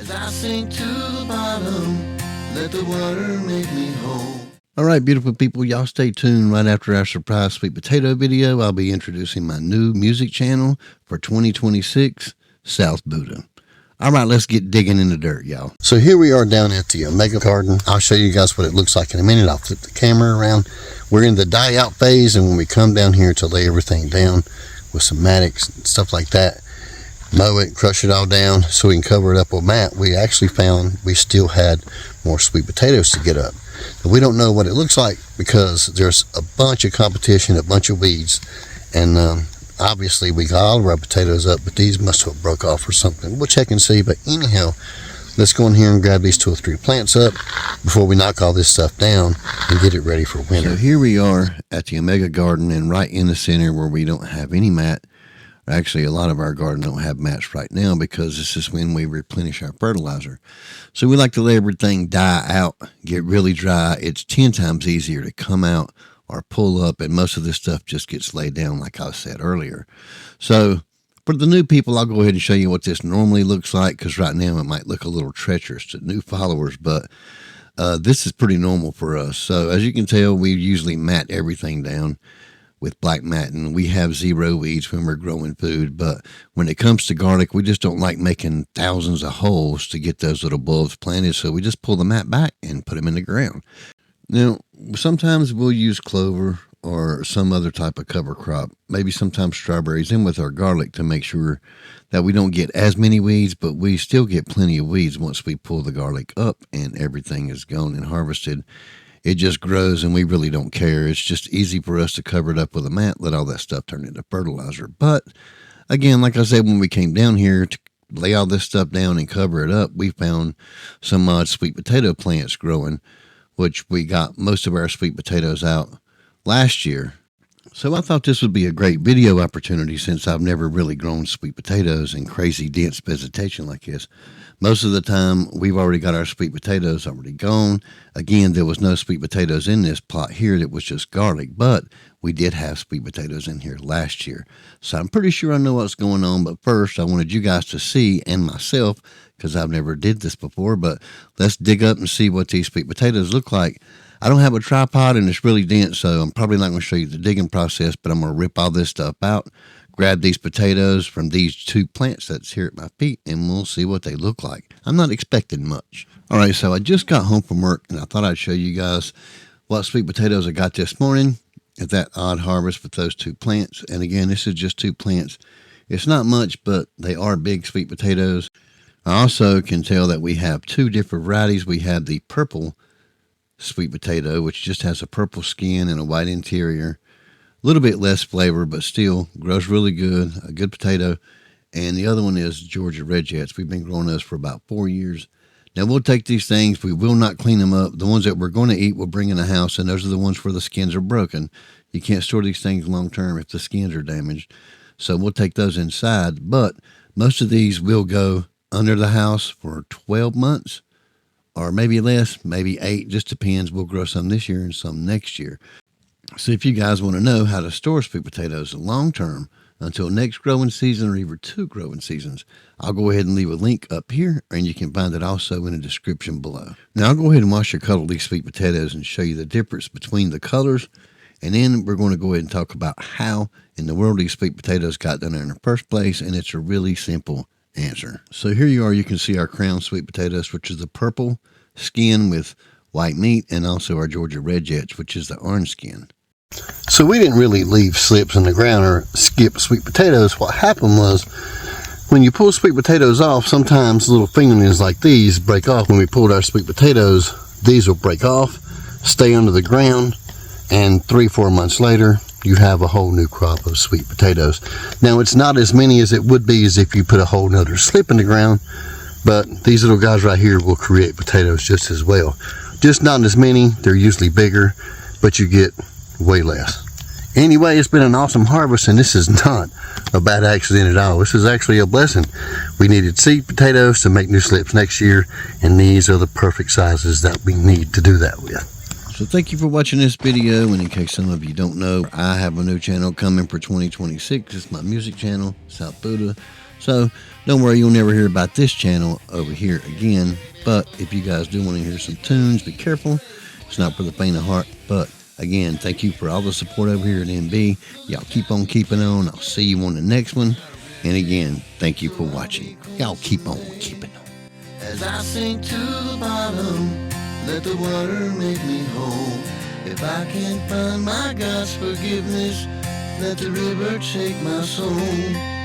As I sink to the bottom, let the water make me whole. All right, beautiful people, y'all stay tuned. Right after our surprise sweet potato video, I'll be introducing my new music channel for 2026, South Buddha. All right, let's get digging in the dirt, y'all. So here we are down at the Omega Garden. I'll show you guys what it looks like in a minute. I'll flip the camera around. We're in the die out phase, and when we come down here to lay everything down with some mattocks and stuff like that, mow it, crush it all down so we can cover it up with mat, we actually found we still had more sweet potatoes to get up. But we don't know what it looks like because there's a bunch of competition, a bunch of weeds, and obviously we got all of our potatoes up, but these must have broke off or something. We'll check and see. But anyhow, let's go in here and grab these 2 or 3 plants up before we knock all this stuff down and get it ready for winter. So here we are at the Omega Garden, and right in the center where we don't have any mat. Actually, a lot of our garden don't have mats right now because this is when we replenish our fertilizer. So we like to let everything die out, get really dry. It's 10 times easier to come out or pull up, and most of this stuff just gets laid down like I said earlier. So for the new people, I'll go ahead and show you what this normally looks like, because right now it might look a little treacherous to new followers, but this is pretty normal for us. So as you can tell, we usually mat everything down with black matting. We have 0 weeds when we're growing food, but when it comes to garlic, we just don't like making thousands of holes to get those little bulbs planted, so we just pull the mat back and put them in the ground. Now, sometimes we'll use clover or some other type of cover crop, maybe sometimes strawberries in with our garlic to make sure that we don't get as many weeds, but we still get plenty of weeds once we pull the garlic up and everything is gone and harvested. It just grows, and we really don't care. It's just easy for us to cover it up with a mat, let all that stuff turn into fertilizer. But again, like I said, when we came down here to lay all this stuff down and cover it up, we found some odd sweet potato plants growing, which we got most of our sweet potatoes out last year. So I thought this would be a great video opportunity since I've never really grown sweet potatoes in crazy dense vegetation like this. Most of the time, we've already got our sweet potatoes already gone. Again, there was no sweet potatoes in this plot here. That was just garlic, but we did have sweet potatoes in here last year. So I'm pretty sure I know what's going on, but first I wanted you guys to see, and myself, because I've never did this before, but let's dig up and see what these sweet potatoes look like. I don't have a tripod and it's really dense, so I'm probably not going to show you the digging process, but I'm going to rip all this stuff out, grab these potatoes from these 2 plants that's here at my feet, and we'll see what they look like. I'm not expecting much. All right, so I just got home from work, and I thought I'd show you guys what sweet potatoes I got this morning at that odd harvest with those 2 plants. And again, this is just 2 plants. It's not much, but they are big sweet potatoes. I also can tell that we have 2 different varieties. We have the purple sweet potato, which just has a purple skin and a white interior. A little bit less flavor, but still grows really good, a good potato. And the other one is Georgia Red Jets. We've been growing those for about 4 years. Now we'll take these things, we will not clean them up. The ones that we're going to eat we'll bring in the house, and those are the ones where the skins are broken. You can't store these things long term if the skins are damaged. So we'll take those inside, but most of these will go under the house for 12 months. Or maybe less, maybe 8, just depends. We'll grow some this year and some next year. So if you guys want to know how to store sweet potatoes long term until next growing season or even 2 growing seasons, I'll go ahead and leave a link up here, and you can find it also in the description below. Now I'll go ahead and wash or cuddle these sweet potatoes and show you the difference between the colors, and then we're going to go ahead and talk about how in the world these sweet potatoes got done in the first place, and it's a really simple answer. So here you are, you can see our crown sweet potatoes, which is the purple skin with white meat, and also our Georgia Red Jets, which is the orange skin. So we didn't really leave slips in the ground or skip sweet potatoes. What happened was when you pull sweet potatoes off, sometimes little fingernails like these break off. When we pulled our sweet potatoes, these will break off, stay under the ground, and 3-4 months later you have a whole new crop of sweet potatoes. Now it's not as many as it would be as if you put a whole nother slip in the ground, but these little guys right here will create potatoes just as well. Just not as many, they're usually bigger, but you get way less. Anyway, it's been an awesome harvest, and this is not a bad accident at all. This is actually a blessing. We needed seed potatoes to make new slips next year, and these are the perfect sizes that we need to do that with. So thank you for watching this video, and in case some of you don't know, I have a new channel coming for 2026. It's my music channel, South Buddha. So don't worry, you'll never hear about this channel over here again. But if you guys do want to hear some tunes, be careful. It's not for the faint of heart. But again, thank you for all the support over here at MB. Y'all keep on keeping on. I'll see you on the next one. And again, thank you for watching. Y'all keep on keeping on. As I sink to the bottom, let the water make me whole. If I can't find my God's forgiveness, let the river take my soul.